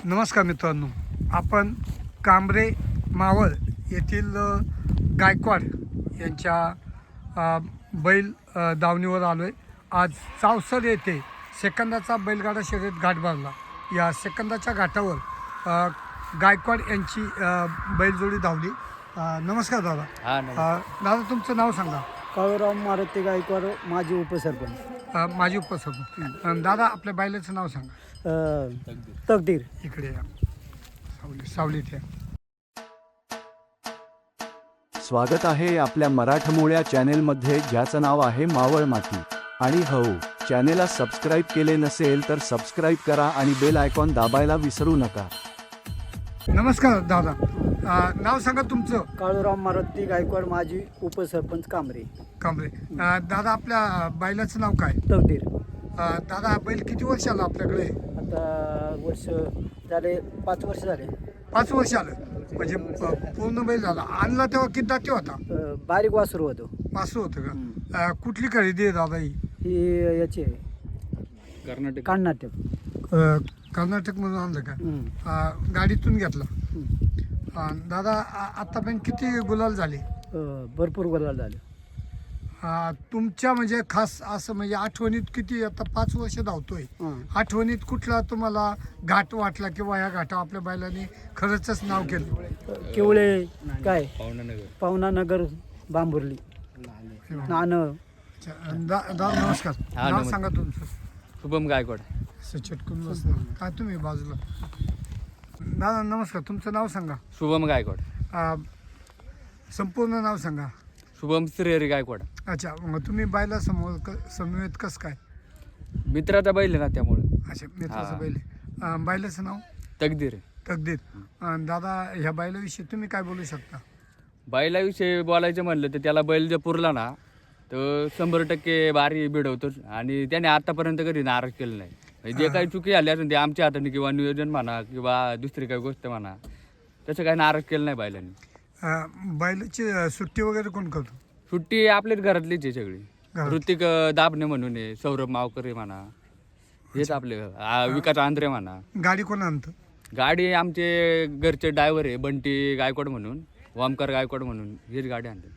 नमस्कार मित्रांनो, आपण कांबरे मावळ येथील गायकवाड यांच्या बैल दावणीवर आलो आहे. आज चावसर येथे सेकंदाचा बैलगाडा शर्यत घाट भरला. या सेकंदाच्या घाटावर गायकवाड यांची बैलजोडी धावली. नमस्कार दादा. दादा तुमचं नाव सांगा. काळूराव मारुती गायकवाड, माजी उपसरपंच. माझी उपसरपंच. दादा आपल्या बैलाचं नाव सांगा. तकदीर. इकडे या, सावलीत या. स्वागत आहे आपल्या मराठमोळ्या चॅनेलमध्ये, ज्याचं नाव आहे मावळ माती. आणि हो, चॅनेलला सबस्क्राईब केले नसेल तर सबस्क्राईब करा आणि बेल आयकॉन दाबायला विसरू नका. नमस्कार दादा. नाव सांगा तुमचं. काळूराव मारुती गायकवाड, माजी उपसरपंच कांबरे. कांबरे. दादा आपल्या बैलाचं नाव काय. तकदीर. दादा हा बैल किती वर्ष आला आपल्याकडे. आता वर्ष झाले, 5 वर्ष झाले. 5 वर्ष आलं म्हणजे पूर्ण बैल झाला. आणला तेव्हा किती दाती होता. बारीक वासरू होतो. वासरू होतं का. कुठली खरेदी आहे दादा ही. ही याची आहे, कर्नाटक. कर्नाटकमधून आणलं का. गाडीतून घेतला. दादा आतापर्यंत किती गुलाल झाले. भरपूर गुलाल झाले. तुमच्या म्हणजे खास असं म्हणजे आठवणीत किती, आता 5 वर्ष धावतोय, आठवणीत कुठला तुम्हाला घाट वाटला किंवा या घाटा आपल्या बैलाने खरंच नाव केलं. किवळे काय, पावनानगर, बांबुर्ली, नाणं. दादा नमस्कार. नाव सांगा तुमचं. शुभम गायकवाड. चटकून बसलं काय तुम्ही बाजूला. दादा नमस्कार, तुमचं नाव सांगा. शुभम गायकवाड. संपूर्ण नाव सांगा. शुभम श्रीहरी गायकवाड. अच्छा, मग तुम्ही बायला समवेत कसं काय. मित्राचा बैल आहे ना, त्यामुळे. अच्छा, मित्राचं बैल आहे. बायलाचं नाव तकदीर. तकदीर. दादा ह्या बैलाविषयी तुम्ही काय बोलू शकता. बैलाविषयी बोलायचं म्हणलं तर त्याला बैल जर पुरला ना तर 100% बारी भिडवतोच. आणि त्याने आतापर्यंत कधी नाराज केलं नाही. म्हणजे जे काही चुकी आली असेल ते आमच्या हाताने, किंवा नियोजन म्हणा किंवा दुसरी काही गोष्ट म्हणा, तसं काही नाराज केलं नाही बैलांनी. बैलाची सुट्टी वगैरे कोण करतो. सुट्टी आपल्याच घरातलीच आहे सगळी. ऋतिक दाबणे म्हणून आहे, सौरभ मावकर आहे म्हणा, हेच आपले विकास आंध्रे म्हणा. गाडी कोण आणतं. गाडी आमचे घरचे ड्रायव्हर आहे, बंटी गायकवाड म्हणून, ओमकार गायकवाड म्हणून, हीच गाडी आणते.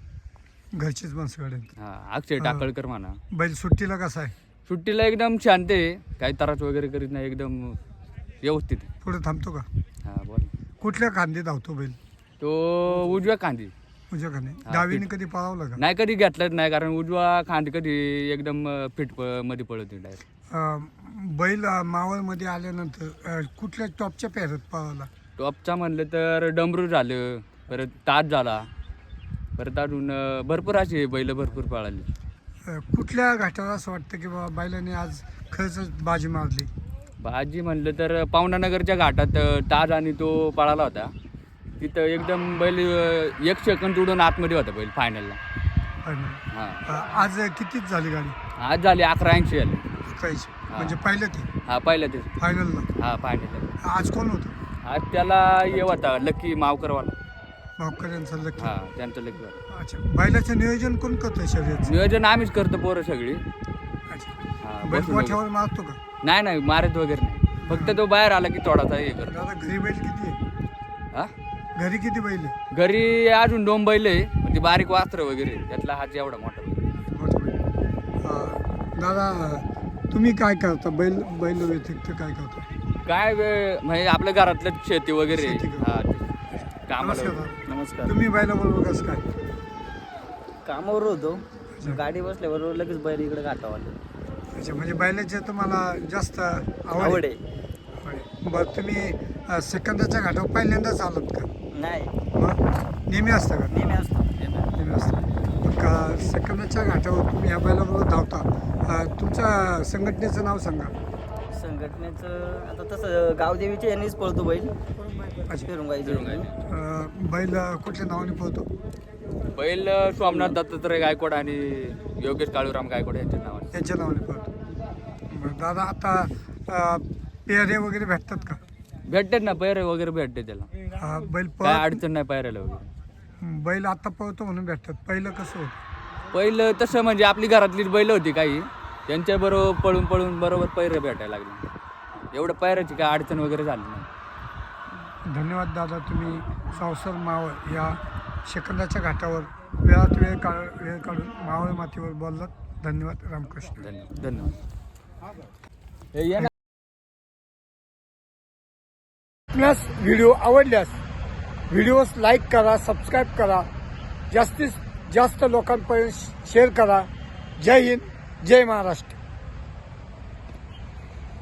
घरचीच माणसं गाडी आणतात. हा, अक्षय टाकळकर म्हणा. बैल सुट्टीला कसा आहे. सुट्टीला एकदम शांत आहे, काही त्रास वगैरे करीत नाही, एकदम व्यवस्थित आहे. पुढे थांबतो का. हा बोल. कुठल्या खांदी धावतो बैल. तो उजव्या खांदी. उजव्या खांदी. डावीने कधी पळावलं का. नाही, कधी घेतलंच नाही, कारण उजवा खांदी कधी एकदम फिट मध्ये पळते डायरेक्ट. बैल मावळमध्ये आल्यानंतर कुठल्या टॉपच्या पेहऱ्यात पळावला. टॉपचा म्हणलं तर डमरू झालं, परत ताज झाला, परत अजून भरपूर असे बैल भरपूर पळाले. कुठल्या घाटावर असं वाटतं की बाबा बैलाने आज खरंच बाजी मारली. बाजी म्हणलं तर पावनानगरच्या घाटात ताज आणि तो पळाला होता. तिथं एकदम बैल 1 सेकंद उडून आतमध्ये होता बैल फायनलला. हां. आज कितीच झाली गाडी. आज झाली 11:80 झाली. म्हणजे पहिलं ते. हा, पहिलं ते. फायनलला. हा, फायनल. आज कोण होतं. आज त्याला हे होता लकी मावकरवाला. भावकर यांचं लकी. हा, त्यांचं लकी वाला. अच्छा, बैलाचं नियोजन कोण करतं शर्यत. नियोजन आम्हीच करतो, पोरं सगळी. अच्छा, हा, बैल बसून मोठ्यावर मारतो का. नाही मारत वगैरे नाही, फक्त तो बाहेर आला की थोडासा हे करतो. दादा घरी बैल किती आहे. हा, घरी किती बैल आहे. घरी अजून 2 बैल आहे, म्हणजे बारीक वास्त्र वगैरे. त्यातला हाच एवढा मोठा बैल. मोठं बैल. दादा तुम्ही काय करता. बैल व्यतिरिक्त काय करता. काय म्हणजे आपल्या घरातलं शेती वगैरे. शेती करतो. हा, कामाला. नमस्कार. नमस्कार. तुम्ही बैलाबरोबर कसं काय. कामावर होतो, गाडी बसल्याबरोबर लगेच बैल इकडे घाटावर. अच्छा, म्हणजे बैलाचे तुम्हाला जास्त आवड आहे. बरं, तुम्ही सेकंदाच्या घाटावर पहिल्यांदाच आलात का. नाही, मग नेहमी असतं का. नेहमी असतो. नेहमी असतं. मग सेकंदाच्या घाटावर तुम्ही या बैलाबरोबर धावता. तुमच्या संघटनेचं नाव सांगा. संघटनेचं आता तसं गावदेवीच्या यांनीच पळतो बैल. फिरुंगाई. बैल कुठल्या नावाने पळतो. बैल सोमनाथ दत्तात्रय गायकवाड आणि योगेश काळूराम गायकवाड यांच्या नावाने. त्यांच्या नावाने पळतो. बरं दादा, आता पेहरे वगैरे भेटतात का. भेटतात ना, पैरे वगैरे भेटते त्याला. बैल काय अडचण नाही पैऱ्याला वगैरे. बैल आता पळतो म्हणून भेटतात. पहिलं कसं होतं. पहिलं तसं म्हणजे आपली घरातलीच बैल होती काही, त्यांच्या बरोबर पळून बरोबर पैरे भेटायला लागले. एवढं पैराची काय अडचण वगैरे झाली नाही. धन्यवाद दादा, तुम्ही सावसर मावळ या सेकंदाच्या घाटावर वेळात वेळ काढून मावळ मातीवर बोललात. धन्यवाद. रामकृष्ण. धन्यवाद धन्यवाद. हे ये ना. आपल्यास व्हिडिओ आवडल्यास व्हिडिओस लाईक करा, सबस्क्राईब करा, जास्तीत जास्त लोकांपर्यंत शेअर करा. जय हिंद, जय महाराष्ट्र.